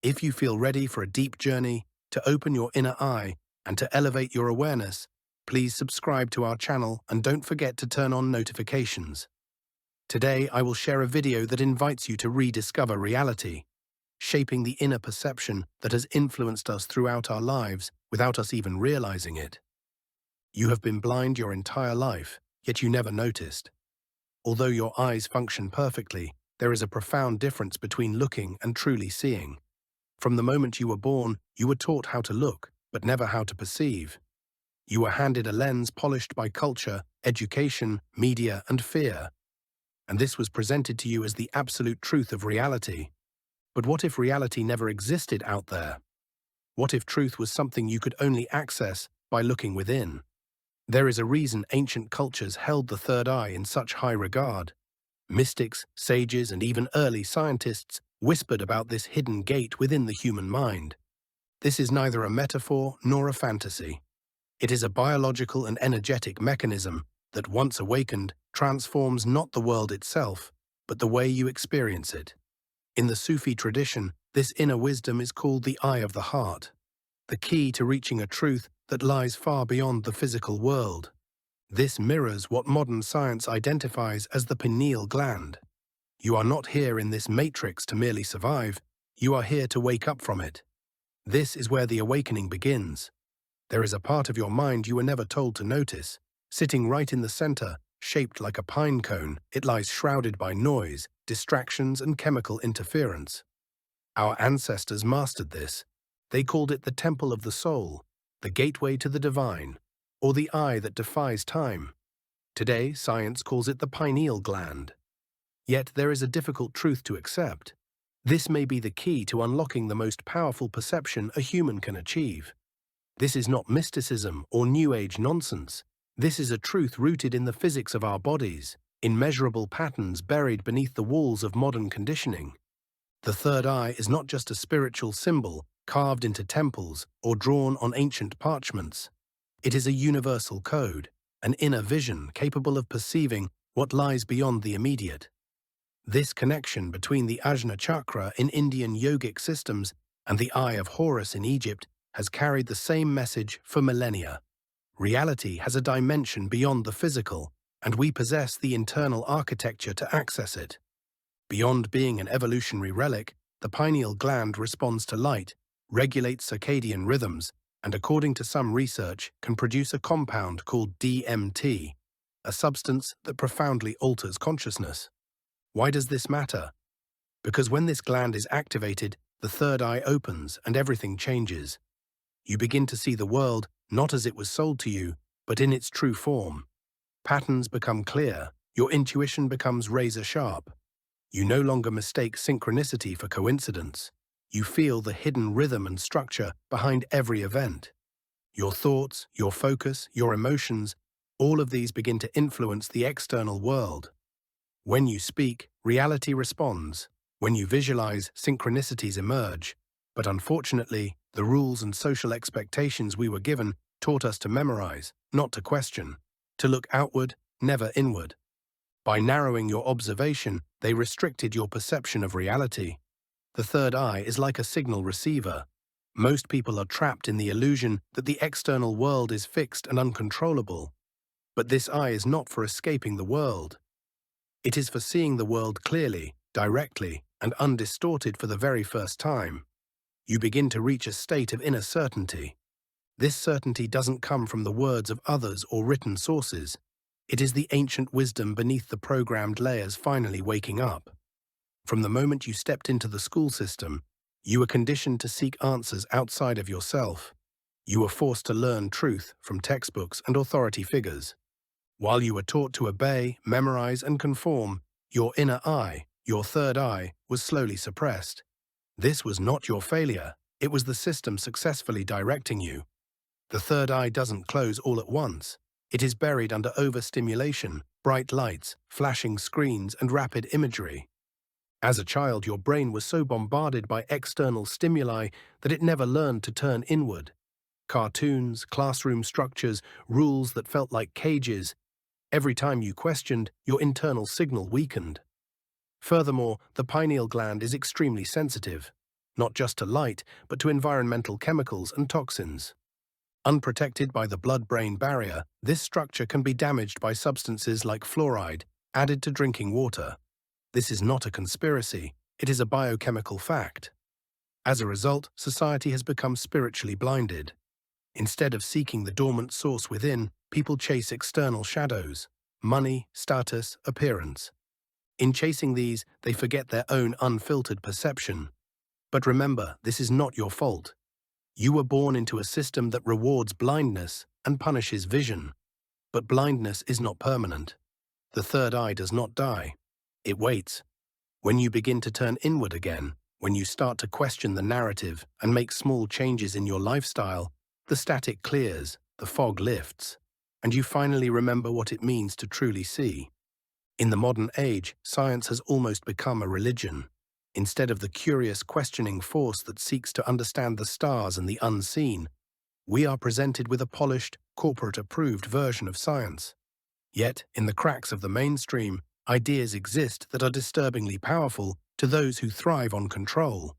If you feel ready for a deep journey, to open your inner eye, and to elevate your awareness, please subscribe to our channel and don't forget to turn on notifications. Today, I will share a video that invites you to rediscover reality, shaping the inner perception that has influenced us throughout our lives without us even realizing it. You have been blind your entire life, yet you never noticed. Although your eyes function perfectly, there is a profound difference between looking and truly seeing. From the moment you were born, you were taught how to look, but never how to perceive. You were handed a lens polished by culture, education, media, and fear. And this was presented to you as the absolute truth of reality. But what if reality never existed out there? What if truth was something you could only access by looking within? There is a reason ancient cultures held the third eye in such high regard. Mystics, sages, and even early scientists whispered about this hidden gate within the human mind. This is neither a metaphor nor a fantasy. It is a biological and energetic mechanism that, once awakened, transforms not the world itself, but the way you experience it. In the Sufi tradition, this inner wisdom is called the eye of the heart, the key to reaching a truth that lies far beyond the physical world. This mirrors what modern science identifies as the pineal gland. You are not here in this matrix to merely survive, you are here to wake up from it. This is where the awakening begins. There is a part of your mind you were never told to notice. Sitting right in the center, shaped like a pine cone, it lies shrouded by noise, distractions, and chemical interference. Our ancestors mastered this. They called it the temple of the soul, the gateway to the divine, or the eye that defies time. Today, science calls it the pineal gland. Yet there is a difficult truth to accept. This may be the key to unlocking the most powerful perception a human can achieve. This is not mysticism or New Age nonsense. This is a truth rooted in the physics of our bodies, in measurable patterns buried beneath the walls of modern conditioning. The third eye is not just a spiritual symbol carved into temples or drawn on ancient parchments. It is a universal code, an inner vision capable of perceiving what lies beyond the immediate. This connection between the Ajna chakra in Indian yogic systems and the Eye of Horus in Egypt has carried the same message for millennia. Reality has a dimension beyond the physical, and we possess the internal architecture to access it. Beyond being an evolutionary relic, the pineal gland responds to light, regulates circadian rhythms, and according to some research, can produce a compound called DMT, a substance that profoundly alters consciousness. Why does this matter? Because when this gland is activated, the third eye opens and everything changes. You begin to see the world not as it was sold to you, but in its true form. Patterns become clear, your intuition becomes razor sharp. You no longer mistake synchronicity for coincidence. You feel the hidden rhythm and structure behind every event. Your thoughts, your focus, your emotions, all of these begin to influence the external world. When you speak, reality responds. When you visualize, synchronicities emerge. But unfortunately, the rules and social expectations we were given taught us to memorize, not to question, to look outward, never inward. By narrowing your observation, they restricted your perception of reality. The third eye is like a signal receiver. Most people are trapped in the illusion that the external world is fixed and uncontrollable. But this eye is not for escaping the world. It is for seeing the world clearly, directly, and undistorted for the very first time. You begin to reach a state of inner certainty. This certainty doesn't come from the words of others or written sources. It is the ancient wisdom beneath the programmed layers finally waking up. From the moment you stepped into the school system, you were conditioned to seek answers outside of yourself. You were forced to learn truth from textbooks and authority figures. While you were taught to obey, memorize, and conform, your inner eye, your third eye, was slowly suppressed. This was not your failure. It was the system successfully directing you. The third eye doesn't close all at once. It is buried under overstimulation, bright lights, flashing screens, and rapid imagery. As a child, your brain was so bombarded by external stimuli that it never learned to turn inward. Cartoons, classroom structures, rules that felt like cages. Every time you questioned, your internal signal weakened. Furthermore, the pineal gland is extremely sensitive. not just to light, but to environmental chemicals and toxins. Unprotected by the blood-brain barrier, this structure can be damaged by substances like fluoride added to drinking water. This is not a conspiracy, it is a biochemical fact. As a result, society has become spiritually blinded. Instead of seeking the dormant source within, people chase external shadows: money, status, appearance. In chasing these, they forget their own unfiltered perception. But remember, this is not your fault. You were born into a system that rewards blindness and punishes vision. But blindness is not permanent. The third eye does not die. It waits. When you begin to turn inward again, when you start to question the narrative and make small changes in your lifestyle, the static clears, the fog lifts, and you finally remember what it means to truly see. In the modern age, science has almost become a religion. Instead of the curious, questioning force that seeks to understand the stars and the unseen, we are presented with a polished, corporate-approved version of science. Yet, in the cracks of the mainstream, ideas exist that are disturbingly powerful to those who thrive on control.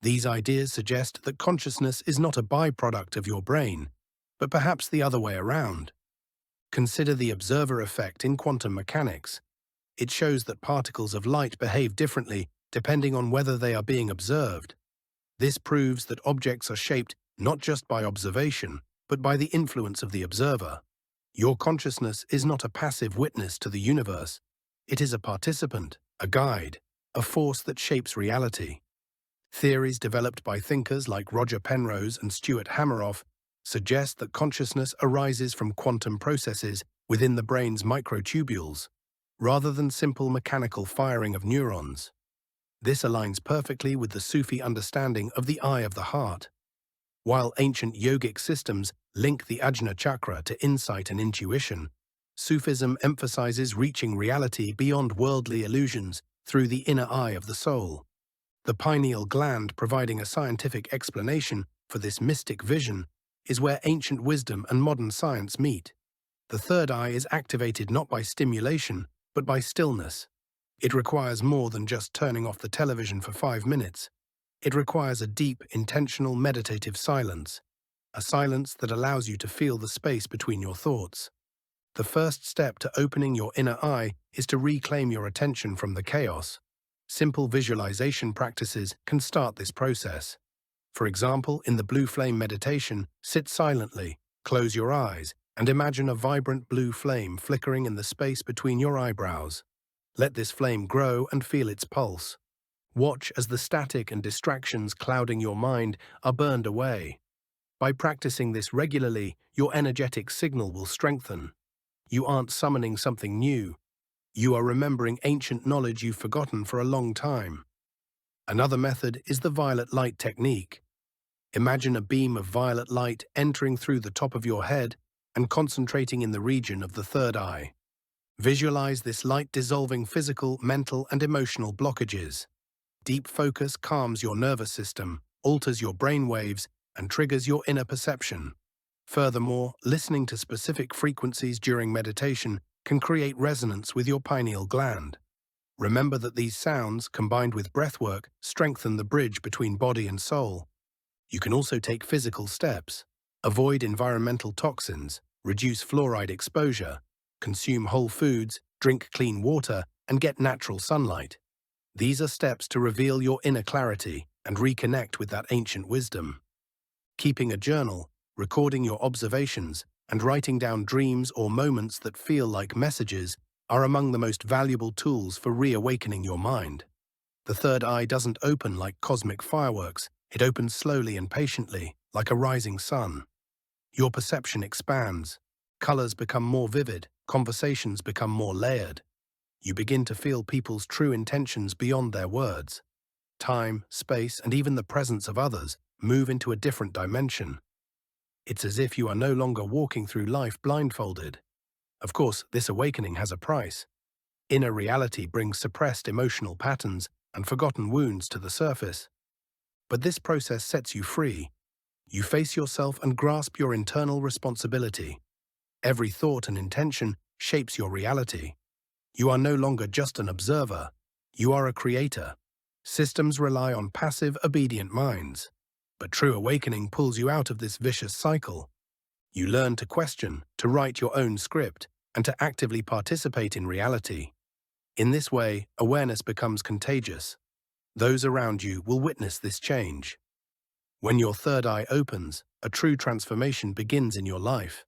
These ideas suggest that consciousness is not a byproduct of your brain, but perhaps the other way around. Consider the observer effect in quantum mechanics. It shows that particles of light behave differently depending on whether they are being observed. This proves that objects are shaped not just by observation, but by the influence of the observer. Your consciousness is not a passive witness to the universe. It is a participant, a guide, a force that shapes reality. Theories developed by thinkers like Roger Penrose and Stuart Hameroff suggest that consciousness arises from quantum processes within the brain's microtubules, rather than simple mechanical firing of neurons. This aligns perfectly with the Sufi understanding of the eye of the heart. While ancient yogic systems link the Ajna chakra to insight and intuition, Sufism emphasizes reaching reality beyond worldly illusions through the inner eye of the soul. The pineal gland, providing a scientific explanation for this mystic vision, is where ancient wisdom and modern science meet. The third eye is activated not by stimulation, but by stillness. It requires more than just turning off the television for 5 minutes. It requires a deep, intentional, meditative silence, a silence that allows you to feel the space between your thoughts. The first step to opening your inner eye is to reclaim your attention from the chaos. Simple visualization practices can start this process. For example, in the blue flame meditation, sit silently, close your eyes, and imagine a vibrant blue flame flickering in the space between your eyebrows. Let this flame grow and feel its pulse. Watch as the static and distractions clouding your mind are burned away. By practicing this regularly, your energetic signal will strengthen. You aren't summoning something new. You are remembering ancient knowledge you've forgotten for a long time. Another method is the violet light technique. Imagine a beam of violet light entering through the top of your head and concentrating in the region of the third eye. Visualize this light dissolving physical, mental, and emotional blockages. Deep focus calms your nervous system, alters your brain waves, and triggers your inner perception. Furthermore, listening to specific frequencies during meditation can create resonance with your pineal gland. Remember that these sounds, combined with breathwork, strengthen the bridge between body and soul. You can also take physical steps. Avoid environmental toxins, reduce fluoride exposure, consume whole foods, drink clean water, and get natural sunlight. These are steps to reveal your inner clarity and reconnect with that ancient wisdom. Keeping a journal, recording your observations, and writing down dreams or moments that feel like messages are among the most valuable tools for reawakening your mind. The third eye doesn't open like cosmic fireworks, it opens slowly and patiently, like a rising sun. Your perception expands, colors become more vivid, conversations become more layered. You begin to feel people's true intentions beyond their words. Time, space, and even the presence of others move into a different dimension. It's as if you are no longer walking through life blindfolded. Of course, this awakening has a price. Inner reality brings suppressed emotional patterns and forgotten wounds to the surface. But this process sets you free. You face yourself and grasp your internal responsibility. Every thought and intention shapes your reality. You are no longer just an observer. You are a creator. Systems rely on passive, obedient minds. But true awakening pulls you out of this vicious cycle. You learn to question, to write your own script, and to actively participate in reality. In this way, awareness becomes contagious. Those around you will witness this change. When your third eye opens, a true transformation begins in your life.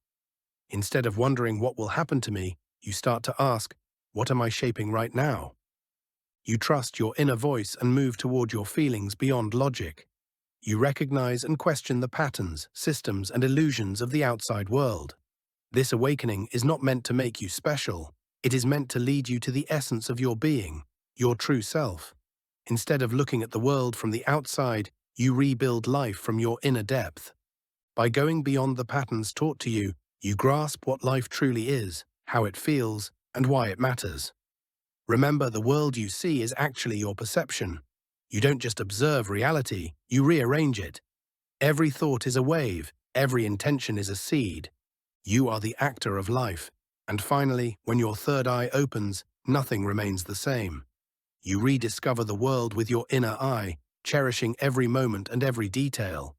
Instead of wondering what will happen to me, you start to ask, what am I shaping right now? You trust your inner voice and move toward your feelings beyond logic. You recognize and question the patterns, systems, and illusions of the outside world. This awakening is not meant to make you special. It is meant to lead you to the essence of your being, your true self. Instead of looking at the world from the outside, you rebuild life from your inner depth. By going beyond the patterns taught to you, you grasp what life truly is, how it feels, and why it matters. Remember, the world you see is actually your perception. You don't just observe reality, you rearrange it. Every thought is a wave, every intention is a seed. You are the actor of life. And finally, when your third eye opens, nothing remains the same. You rediscover the world with your inner eye, cherishing every moment and every detail.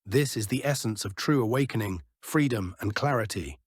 This is the essence of true awakening, freedom, and clarity.